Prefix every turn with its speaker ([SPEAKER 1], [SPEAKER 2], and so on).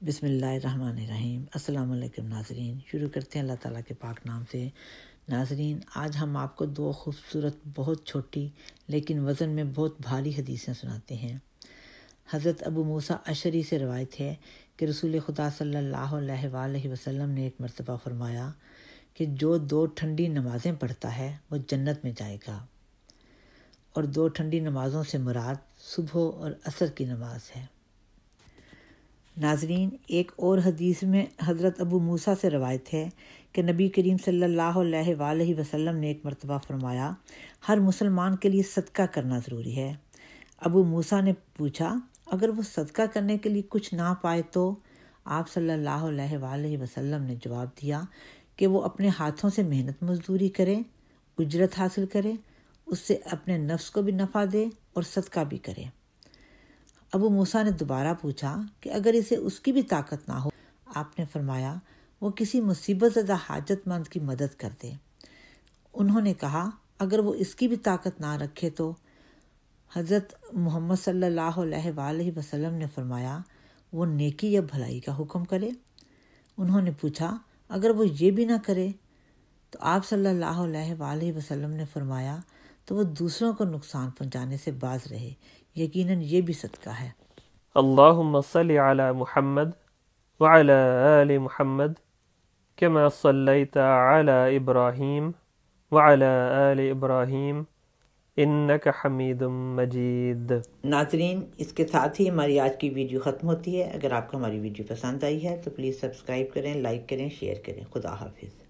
[SPEAKER 1] بسم اللہ الرحمن الرحیم۔ السلام علیکم ناظرین، شروع کرتے ہیں اللہ تعالیٰ کے پاک نام سے۔ ناظرین، آج ہم آپ کو دو خوبصورت، بہت چھوٹی لیکن وزن میں بہت بھاری حدیثیں سناتے ہیں۔ حضرت ابو موسیٰ اشعری سے روایت ہے کہ رسول خدا صلی اللہ علیہ وآلہ وسلم نے ایک مرتبہ فرمایا کہ جو 2 ٹھنڈی نمازیں پڑھتا ہے وہ جنت میں جائے گا، اور 2 ٹھنڈی نمازوں سے مراد صبح اور عصر کی نماز ہے۔ ناظرین، ایک اور حدیث میں حضرت ابو موسیٰ سے روایت ہے کہ نبی کریم صلی اللہ علیہ وآلہ وسلم نے ایک مرتبہ فرمایا، ہر مسلمان کے لیے صدقہ کرنا ضروری ہے۔ ابو موسیٰ نے پوچھا، اگر وہ صدقہ کرنے کے لیے کچھ نہ پائے تو؟ آپ صلی اللہ علیہ وآلہ وسلم نے جواب دیا کہ وہ اپنے ہاتھوں سے محنت مزدوری کرے، اجرت حاصل کرے، اس سے اپنے نفس کو بھی نفع دے اور صدقہ بھی کرے۔ ابو موسیٰ نے دوبارہ پوچھا کہ اگر اسے اس کی بھی طاقت نہ ہو؟ آپ نے فرمایا، وہ کسی مصیبت زدہ حاجت مند کی مدد کر دے۔ انہوں نے کہا، اگر وہ اس کی بھی طاقت نہ رکھے تو؟ حضرت محمد صلی اللہ علیہ وآلہ وسلم نے فرمایا، وہ نیکی یا بھلائی کا حکم کرے۔ انہوں نے پوچھا، اگر وہ یہ بھی نہ کرے؟ تو آپ صلی اللہ علیہ وآلہ وسلم نے فرمایا، تو وہ دوسروں کو نقصان پہنچانے سے باز رہے، یقیناً یہ بھی صدقہ ہے۔
[SPEAKER 2] اللہم صلی علی محمد وعلی آل محمد کما صلیت علی ابراہیم وعلی آل ابراہیم انک حمید مجید۔
[SPEAKER 1] ناظرین، اس کے ساتھ ہی ہماری آج کی ویڈیو ختم ہوتی ہے۔ اگر آپ کو ہماری ویڈیو پسند آئی ہے تو پلیز سبسکرائب کریں، لائک کریں، شیئر کریں۔ خدا حافظ۔